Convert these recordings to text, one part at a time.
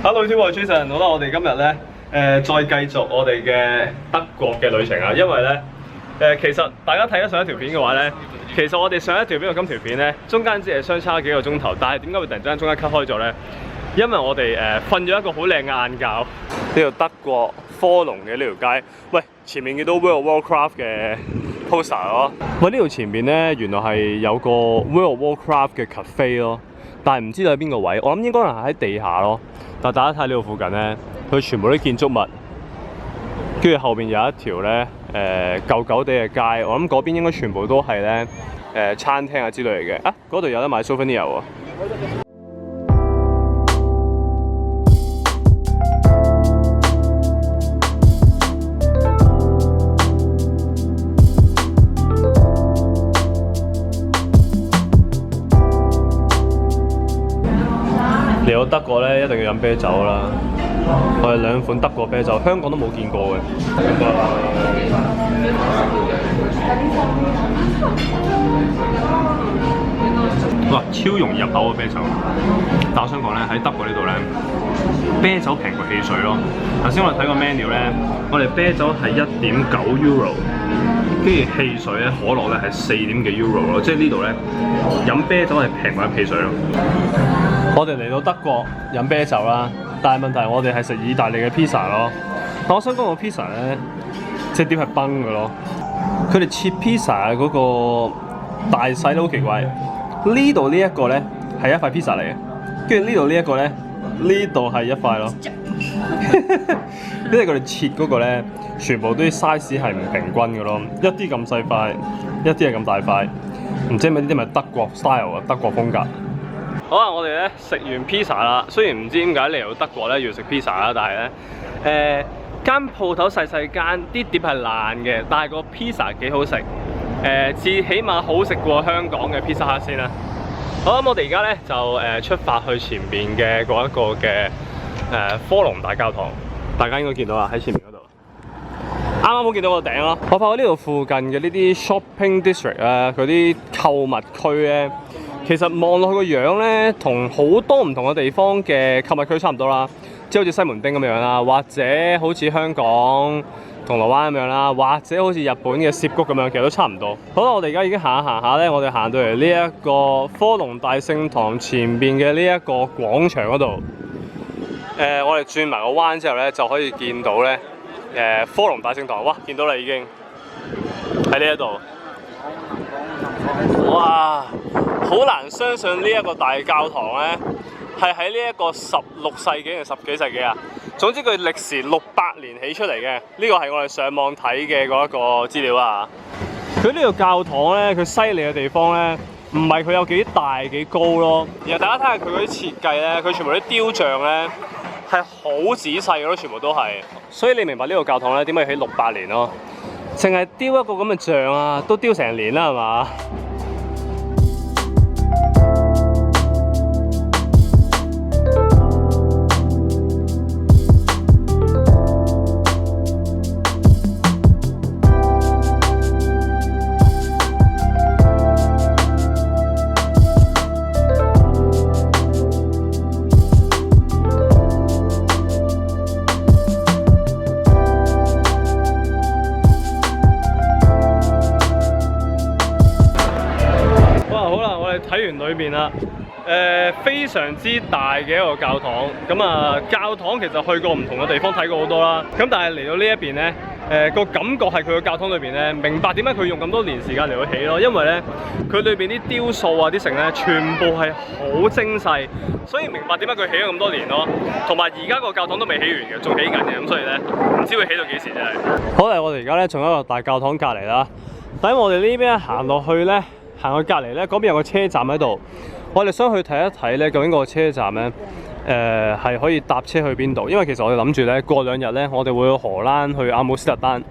Hello， 我係 Jason。好啦，我哋今日咧再繼續我哋嘅德國嘅旅程啊，因為咧其實大家睇咗上一條片嘅話咧，其實我哋上一條片同今條片咧中間只係相差幾個鐘頭，但係點解會突然之間中間 cut 開咗咧？因為我哋瞓咗一個好靚嘅晏覺。呢度德國科隆嘅呢條街，喂，前面見到 World of Warcraft 嘅 poster 咯。喂，呢度前面咧原來係有個 World of Warcraft 嘅 cafe 咯，但係唔知道喺邊個位，我諗應該係喺地下咯。但大家睇呢度附近咧，佢全部啲建築物，跟住後邊有一條咧舊舊地嘅街，我諗嗰邊應該全部都係咧餐廳啊之類嚟嘅。啊，嗰度有得買 souvenir 喎。嚟到德國咧，一定要飲啤酒啦。我哋兩款德國啤酒，香港都冇見過嘅。哇，超容易入口嘅啤酒。但我想講咧，喺德國呢度咧，啤酒平過汽水咯。頭先我哋睇個 menu 咧，我哋啤酒係1.9 euro， 跟住汽水咧，可樂咧係4點幾 euro 咯。即係呢度咧，飲啤酒係平過飲汽水咯。我哋嚟到德國飲啤酒啦，但係問題係我哋係食意大利嘅 pizza 咯。但我想講個 pizza 咧，隻碟係崩嘅咯。佢哋切 pizza 嗰個大細都好奇怪。呢度呢一個咧係一塊 pizza 嚟嘅，跟住呢度呢一個咧，呢度係一塊咯。因為佢哋切嗰個咧，全部都啲 size 係唔平均嘅咯，一啲咁細塊，一啲係咁大塊。唔知係咪呢啲咪德國 style 啊，德國風格。好啦，我哋咧食完 pizza 啦。雖然唔知點解嚟到德國咧要食 pizza 啦，但係咧間鋪頭細細間，啲碟係爛嘅，但係個 pizza 幾好食。至起碼好食過香港嘅 pizza hut 先啦。好，咁我哋而家咧就出發去前邊嘅嗰一個嘅科隆大教堂，大家應該見到啦，喺前面嗰度。啱啱冇見到個頂咯。我發覺呢度附近嘅呢啲 shopping district 啊，嗰啲購物區咧，其實望落去個樣咧，同好多唔同嘅地方嘅購物區差唔多啦，即係好似西門町咁樣啦，或者好似香港銅鑼灣咁樣啦，或者好似日本嘅涉谷咁樣，其實都差唔多。好啦，我哋而家已經行下咧，我哋行到嚟呢一個科隆大聖堂前邊嘅呢一個廣場嗰度。我哋轉埋個彎之後咧，就可以見到咧科隆大聖堂。哇，見到啦已經喺呢一度。哇！好難相信呢一個大教堂咧，係喺呢一個16世紀定10幾世紀啊！總之佢歷時600年起出嚟嘅，呢個係我哋上網睇嘅嗰一個資料啊！佢呢個教堂咧，佢犀利嘅地方咧，唔係佢有幾大幾高咯，然後大家睇下佢嗰啲設計咧，佢全部啲雕像咧係好仔細嘅咯，全部都係。所以你明白呢個教堂咧點解要起600年咯？淨係雕一個咁嘅像啊，都雕成年啦，係嘛？睇完裏面啦，非常之大嘅一個教堂。咁啊，教堂其實去過唔同嘅地方睇過好多啦。咁但係嚟到呢一邊咧，個感覺係佢個教堂裏邊咧，明白點解佢用咁多年時間嚟去起咯。因為咧，佢裏邊啲雕塑啊、啲成咧，全部係好精細，所以明白點解佢起咗咁多年咯。同埋而家個教堂都未起完嘅，仲起緊嘅。咁所以咧，唔知會起到幾時真係。好啦，我哋而家咧仲有一個大教堂隔離啦。喺我哋呢邊行落去咧。行去隔離咧，嗰邊有個車站喺度，我哋想去睇一睇咧，究竟個車站咧，係可以搭車去邊度？因為其實我哋諗住咧，過2日咧，我哋會去荷蘭去阿姆斯特丹，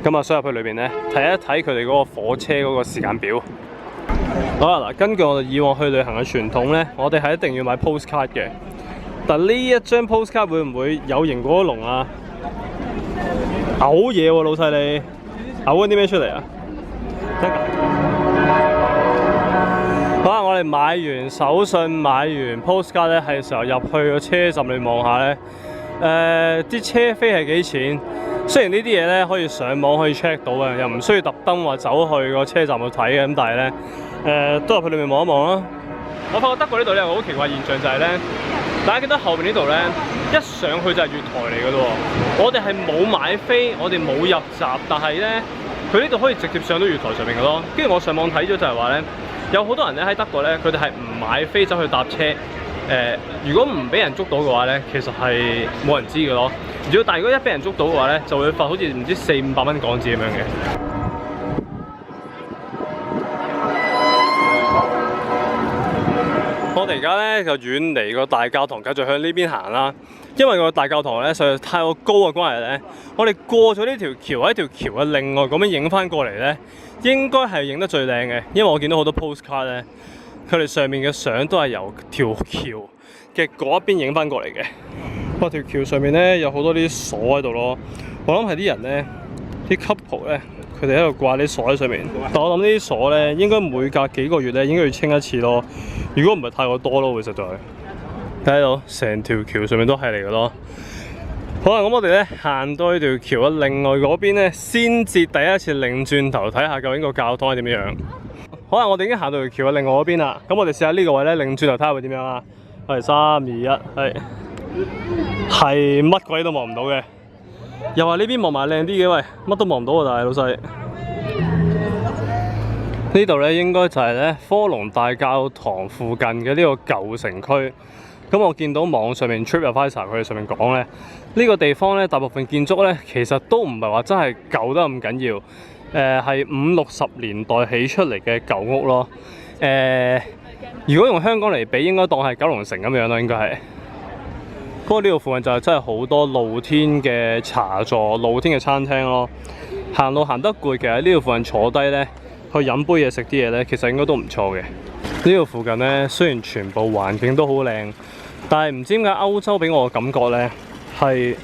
咁啊，想入去裏邊咧睇一睇佢哋嗰個火車嗰個時間表。好啦，嗱，根據我哋以往去旅行嘅傳統咧，我哋係一定要買 postcard 嘅。但呢一張 postcard 會唔會有型過龍啊？嘔嘢喎，老細你嘔緊啲咩出嚟啊？好啦，我我哋買完手信、買完 postcard 咧，係時候入去個車站你望下咧。啲車飛係幾錢？雖然呢啲嘢咧可以上網可以 check 到嘅，又唔需要特登話走去個車站度睇嘅，咁但係咧都入去裏面望一望啦。我發覺德國呢度咧有個好奇怪現象就係咧，大家見到後邊呢度咧一上去就係月台嚟嘅咯。我哋係冇買飛，我哋冇入閘，但係咧佢呢度可以直接上到月台上面嘅咯。跟住我上網睇咗就係話咧，有好多人咧喺德國咧，佢哋係唔買飛走去搭車。如果唔俾人捉到嘅話咧，其實係冇人知嘅咯。但係如果一俾人捉到嘅話咧，就會罰好似唔知400-500蚊港紙咁樣嘅。我哋而家咧就遠離個大教堂，繼續向呢邊行啦。因為個大教堂咧實在太過高嘅關係咧，我哋過咗呢條橋喺條橋嘅另外咁樣影翻過嚟咧，應該係影得最靚嘅。因為我見到好多 postcard 咧。佢哋上面嘅相都係由條橋嘅嗰一邊影翻過嚟嘅。哇！條橋上面咧有好多啲鎖喺度咯。我諗係啲人咧，啲 couple 咧，佢哋喺度掛啲鎖喺上面。但我諗呢啲鎖咧，應該每隔幾個月咧，應該要清一次咯。如果唔係太過多咯，會實在。睇到成條橋上面都係嚟嘅咯。好啦，咁我哋咧行到去條橋嘅另外嗰邊咧，先至第一次擰轉頭睇下究竟個教堂係點樣。可能我哋已經行到條橋嘅另外嗰邊啦，咁我哋試下呢個位咧，擰轉頭睇下會點樣啊？係3、2、1，係乜鬼都望唔到嘅。又話呢邊望埋靚啲嘅，喂，乜都望唔到啊！但係老細，呢度咧應該就係咧科隆大教堂附近嘅呢個舊城區。咁我見到網上面 TripAdvisor 佢哋上面講咧，呢個地方咧大部分建築咧其實都唔係話真係舊得咁緊要。係50、60年代起出嚟嘅舊屋咯。如果用香港嚟比，應該當係九龍城咁樣咯，應該係。不過呢度附近就係真係好多露天嘅茶座、露天嘅餐廳咯。行路行得攰，其實呢度附近坐低咧，去飲杯嘢食啲嘢咧，其實應該都唔錯嘅。呢度附近咧，雖然全部環境都好靚，但係唔知點解歐洲俾我嘅感覺咧，係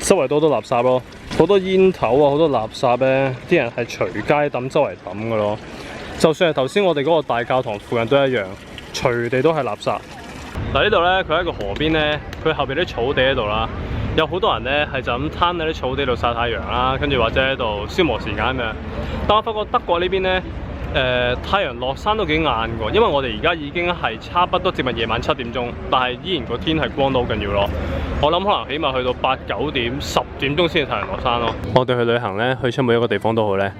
周圍多垃圾咯。好多煙頭啊，好多垃圾咧，啲人係隨街抌，周圍抌嘅咯。就算係頭先我哋嗰個大教堂附近都一樣，隨地都係垃圾。嗱呢度咧，佢喺個河邊咧，佢後邊啲草地喺度啦，有好多人咧係就咁攤喺啲草地度曬太陽啦，跟住或者喺度消磨時間咁樣。但我發覺德國呢邊咧，太陽落山都幾晏喎，因為我哋而家已經係差不多接近夜晚7點鐘，但係依然個天係光到好緊要咯。我諗可能起碼去到8、9點、10點鐘先至太陽落山咯。我哋去旅行咧，去出每一個地方都好咧，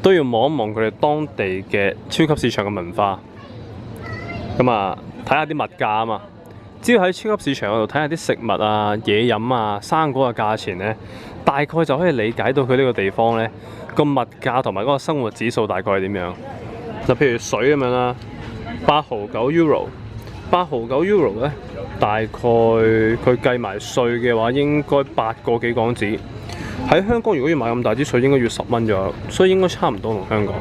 都要望一望佢哋當地嘅超級市場嘅文化。咁啊，睇下啲物價啊嘛。只要喺超級市場嗰度睇下啲食物啊、嘢飲啊、生果嘅價錢咧，大概就可以理解到佢呢個地方咧個物價同埋嗰個生活指數大概係點樣。就譬如水咁樣啦，8毫9 Euro，8毫9 Euro 咧，大概佢計埋稅嘅話，應該8個幾港紙。喺香港如果要買咁大支水，應該要10蚊左右，所以應該差唔多同香港。